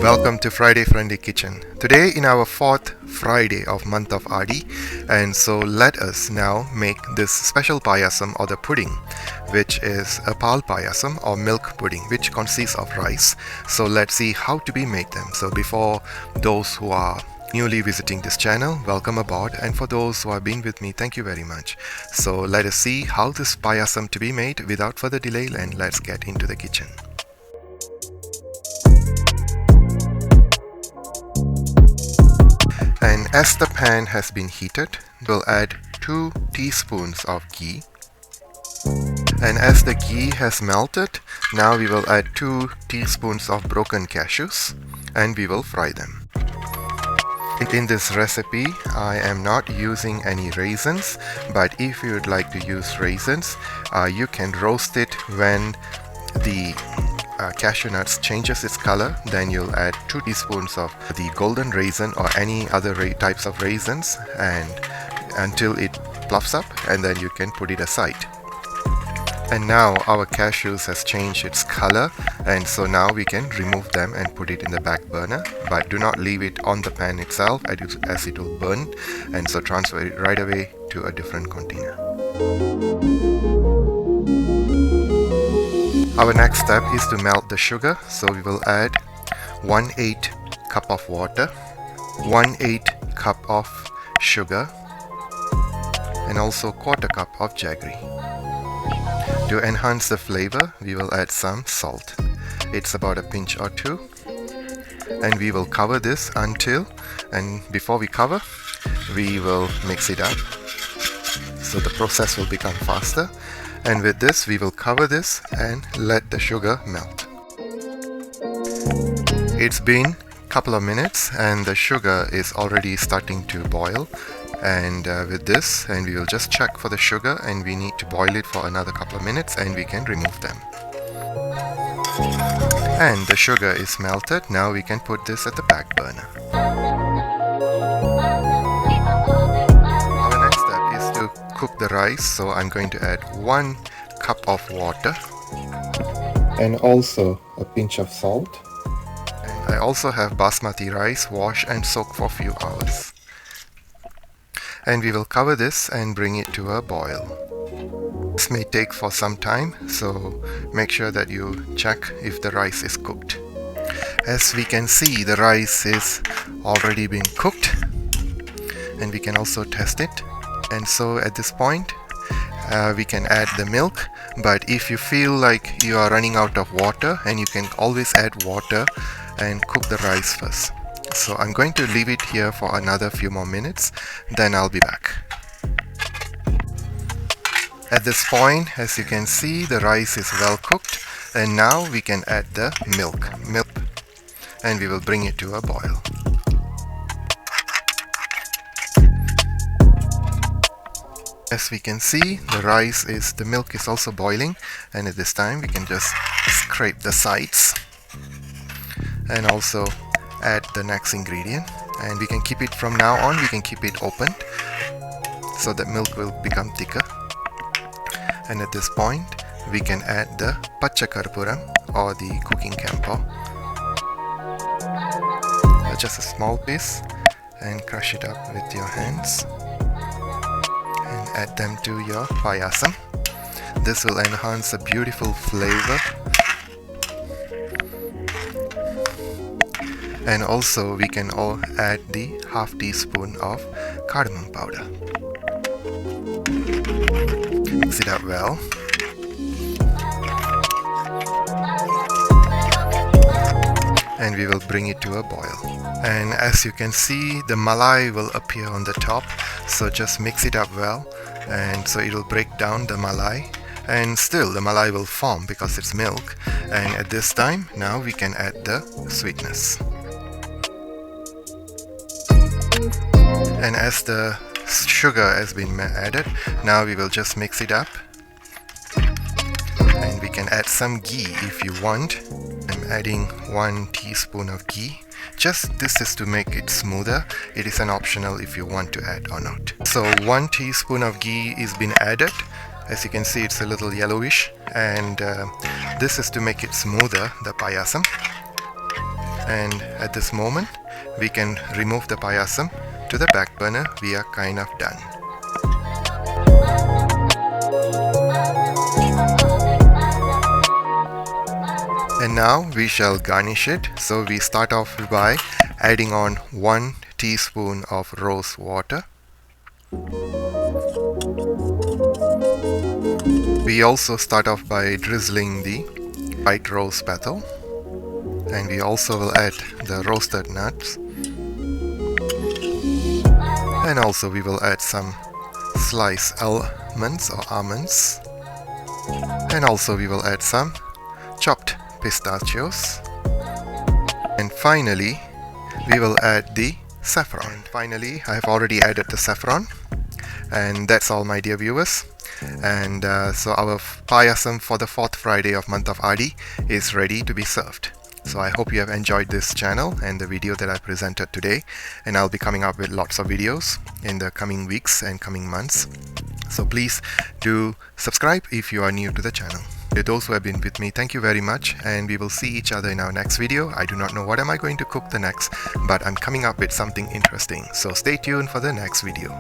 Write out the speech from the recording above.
Welcome to Friday Friendly Kitchen. Today in our fourth Friday of month of Aadi, and so let us now make this special payasam or the pudding, which is a Paal payasam or milk pudding, which consists of rice. So let's see how to be make them. So before those who are newly visiting this channel, welcome aboard, and for those who have been with me, thank you very much. So let us see how this payasam to be made without further delay, and let's get into the kitchen. And as the pan has been heated, we'll add 2 teaspoons of ghee. And as the ghee has melted, now we will add 2 teaspoons of broken cashews and we will fry them. In this recipe, I am not using any raisins, but if you would like to use raisins, you can roast it when the cashew nuts changes its color. Then you'll add 2 teaspoons of the golden raisin or any other types of raisins, and until it fluffs up, and then you can put it aside. And now our cashews has changed its color, and so now we can remove them and put it in the back burner, but do not leave it on the pan itself as it will burn, and so transfer it right away to a different container. Our next step is to melt the sugar, so we will add 1/8 cup of water, 1/8 cup of sugar, and also 1/4 cup of jaggery. To enhance the flavor, we will add some salt. It's about a pinch or 2, and we will cover this until, and before we cover, we will mix it up, so the process will become faster. And with this, we will cover this and let the sugar melt. It's been a couple of minutes and the sugar is already starting to boil. And with this, and we will just check for the sugar, and we need to boil it for another couple of minutes and we can remove them. And the sugar is melted. Now we can put this at the back burner. Cook the rice, so I'm going to add 1 cup of water and also a pinch of salt. And I also have Basmati rice, wash and soak for a few hours. And we will cover this and bring it to a boil. This may take for some time, so make sure that you check if the rice is cooked. As we can see, the rice is already been cooked, and we can also test it. And so at this point, we can add the milk, but if you feel like you are running out of water, and you can always add water and cook the rice first. So I'm going to leave it here for another few more minutes, then I'll be back. At this point, as you can see, the rice is well cooked, and now we can add the milk, and we will bring it to a boil. As we can see, the milk is also boiling, and at this time we can just scrape the sides and also add the next ingredient, and we can keep it from now on, we can keep it open so that milk will become thicker. And at this point we can add the pachakarpuram or the cooking camphor, just a small piece, and crush it up with your hands. Add them to your payasam. This will enhance a beautiful flavor. And also we can all add the 1/2 teaspoon of cardamom powder. Mix it up well. And we will bring it to a boil. And as you can see, the malai will appear on the top, so just mix it up well, and so it will break down the malai, and still the malai will form because it's milk. And at this time, now we can add the sweetness. And as the sugar has been added, now we will just mix it up, and we can add some ghee if you want. I'm adding 1 teaspoon of ghee. This is to make it smoother. It is an optional if you want to add or not. So 1 teaspoon of ghee is been added. As you can see, it's a little yellowish, and this is to make it smoother, the payasam. And at this moment, we can remove the payasam to the back burner. We are kind of done. And now we shall garnish it. So we start off by adding on 1 teaspoon of rose water. We also start off by drizzling the white rose petal, and we also will add the roasted nuts, and also we will add some sliced almonds or almonds, and also we will add some chopped pistachios, and finally we will add the saffron. And finally, I have already added the saffron, and that's all, my dear viewers. And so our payasam for the 4th Friday of month of Aadi is ready to be served. So I hope you have enjoyed this channel and the video that I presented today, and I'll be coming up with lots of videos in the coming weeks and coming months. So please do subscribe if you are new to the channel. To those who have been with me, thank you very much, and we will see each other in our next video. I do not know what am I going to cook the next, but I'm coming up with something interesting. So stay tuned for the next video.